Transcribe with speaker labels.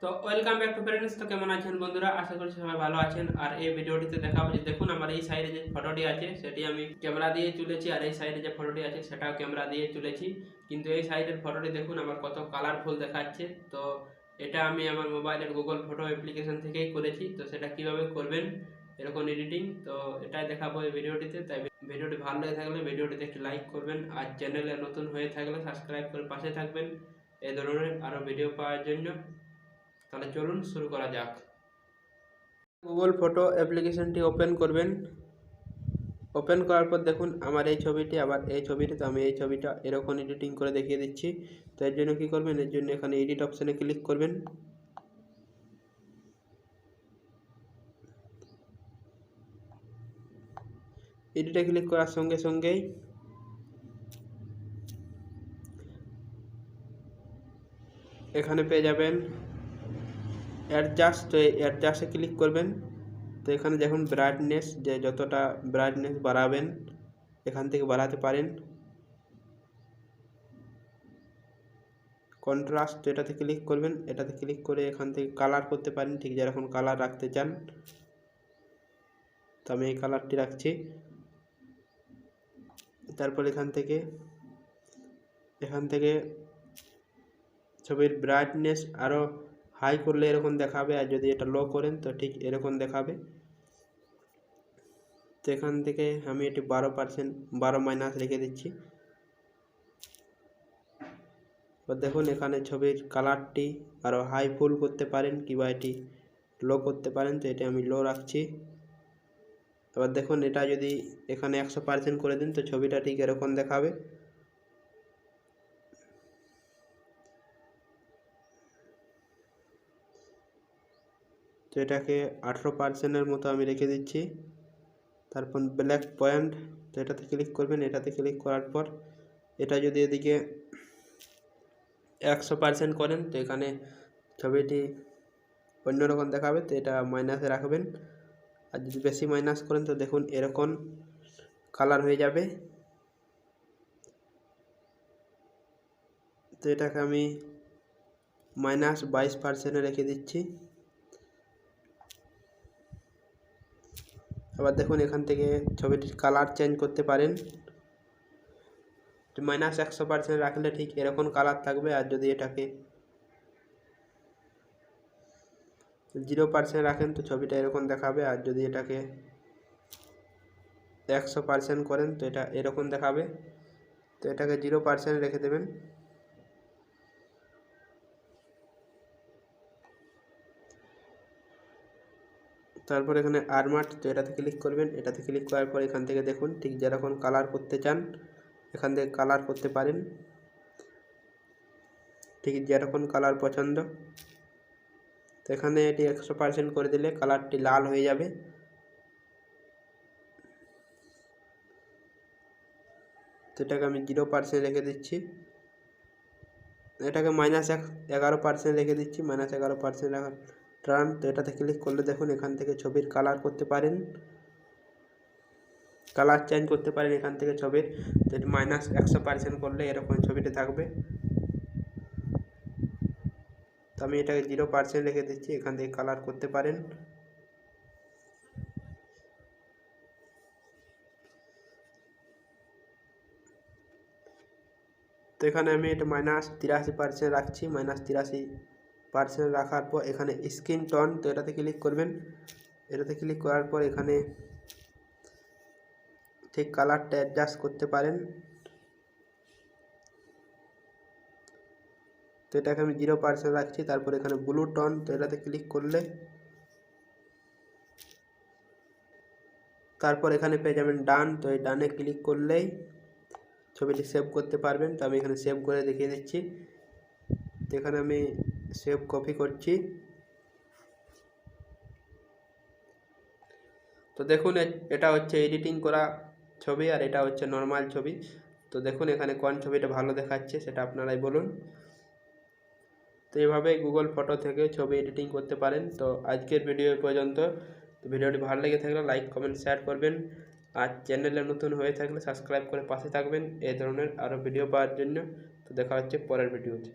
Speaker 1: তো welcome back to friends. তো কেমন আছেন বন্ধুরা? আশা করি সবাই ভালো আছেন। আর এই ভিডিওটিতে দেখাবো যে দেখুন আমার এই সাইডে যে ফটোটি আছে সেটি আমি ক্যামেরা দিয়ে তুলেছি, আর এই সাইডে যে ফটোটি আছে সেটাও ক্যামেরা দিয়ে তুলেছি। কিন্তু এই সাইডের ফটোটি দেখুন আমার কত কালারফুল দেখাচ্ছে। তো এটা আমি আমার মোবাইলের গুগল ফটো অ্যাপ্লিকেশন থেকেই করেছি। তো সেটা কিভাবে করবেন এরকম এডিটিং, তো এটাই দেখাবো এই ভিডিওটিতে। তাই ভিডিওটি ভালো লেগে থাকলে ভিডিওটিতে একটি লাইক করবেন, আর চ্যানেলে নতুন হয়ে থাকলে সাবস্ক্রাইব করে পাশে থাকবেন এই ধরনের আরও ভিডিও পাওয়ার জন্য। তাহলে চলুন শুরু করা যাক। গুগল ফটো অ্যাপ্লিকেশনটি ওপেন করবেন। ওপেন করার পর দেখুন আমার এই ছবিটি, আবার এই ছবিটি। তো আমি এই ছবিটা এরকম এডিটিং করে দেখিয়ে দিচ্ছি। তো এর জন্য কী করবেন, এর জন্য এখানে এডিট অপশানে ক্লিক করবেন। এডিটে ক্লিক করার সঙ্গে সঙ্গেই এখানে পেয়ে যাবেন অ্যাডজাস্ট। তো এই অ্যাডজাস্টে ক্লিক করবেন। তো এখানে দেখুন ব্রাইটনেস, যে যতটা ব্রাইটনেস বাড়াবেন এখান থেকে বাড়াতে পারেন। কন্ট্রাস্ট, এটাতে ক্লিক করবেন। এটাতে ক্লিক করে এখান থেকে কালার করতে পারেন ঠিক যেরকম কালার রাখতে চান। তো আমি এই কালারটি রাখছি। তারপর এখান থেকে ছবির ব্রাইটনেস আরও হাই করলে এরকম দেখাবে, আর যদি এটা লো করেন তো ঠিক এরকম দেখাবে। তো এখান থেকে আমি এটি 12 মাইনাস রেখে দিচ্ছি। এবার দেখুন এখানে ছবির কালারটি আরও হাই ফুল করতে পারেন কিংবা এটি লো করতে পারেন। তো এটা আমি লো রাখছি। এবার দেখুন এটা যদি এখানে 100% করে দিন তো ছবিটা ঠিক এরকম দেখাবে। তো এটাকে 18%-এর মতো আমি রেখে দিচ্ছি। তারপর ব্ল্যাক পয়েন্ট, তো এটাতে ক্লিক করবেন। এটাতে ক্লিক করার পর এটা যদি এদিকে 100% করেন তো এখানে ছবিটি অন্যরকম দেখাবে। তো এটা মাইনাসে রাখবেন। আর যদি বেশি মাইনাস করেন তো দেখুন এরকম কালার হয়ে যাবে। তো এটাকে আমি -22%-এ রেখে দিচ্ছি। আবার দেখুন এখান থেকে ছবিটির কালার চেঞ্জ করতে পারেন। -100% রাখলে ঠিক এরকম কালার থাকবে, আর যদি এটাকে 0% রাখেন তো ছবিটা এরকম দেখাবে, আর যদি এটাকে 100% করেন তো এটা এরকম দেখাবে। তো এটাকে 0% রেখে দেবেন। তারপর এখানে আরমার্ট, তো এটাতে ক্লিক করবেন। এটাতে ক্লিক করার পর এখান থেকে দেখুন ঠিক যেরকম কালার করতে চান এখান থেকে কালার করতে পারেন, ঠিক যেরকম কালার পছন্দ। তো এখানে এটি 100% করে দিলে কালারটি লাল হয়ে যাবে। তো এটাকে আমি 0% রেখে দিচ্ছি। এটাকে -11% রেখে দিচ্ছি। -11% রাখার টার্ন। তো এটাতে ক্লিক করলে দেখুন এখান থেকে ছবির কালার করতে পারেন, কালার চেঞ্জ করতে পারেন এখান থেকে ছবির। তো এটি -100% করলে এরকম ছবিটি থাকবে। তো আমি এটাকে 0% রেখে দিচ্ছি। এখান থেকে কালার করতে পারেন। তো এখানে আমি এটা -83% রাখছি। -83% রাখার পর এখানে স্কিন টোন, তো এটাতে ক্লিক করবেন। এটাতে ক্লিক করার পর এখানে ঠিক কালারটা অ্যাডজাস্ট করতে পারেন। তো এটাকে আমি 0% রাখছি। তারপর এখানে ব্লু টোন, তো এটাতে ক্লিক করলে তারপর এখানে পেয়ে যাবেন ডান। তো এই ডানে ক্লিক করলেই ছবিটি সেভ করতে পারবেন। তো আমি এখানে সেভ করে দেখিয়ে দিচ্ছি। তো এখানে আমি সেভ কপি করছি। তো দেখুন এটা হচ্ছে এডিটিং করা ছবি, আর এটা হচ্ছে নর্মাল ছবি। তো দেখুন এখানে কোন ছবিটা ভালো দেখাচ্ছে সেটা আপনারাই বলুন। তো এইভাবেই গুগল ফটো থেকে ছবি এডিটিং করতে পারেন। তো আজকের ভিডিও পর্যন্ত। তো ভিডিওটি ভালো লেগে থাকলে লাইক কমেন্ট শেয়ার করবেন, আর চ্যানেলে নতুন হয়ে থাকলে সাবস্ক্রাইব করে পাশে থাকবেন এই ধরনের আরও ভিডিও পাওয়ার জন্য। তো দেখা হচ্ছে পরের ভিডিওতে।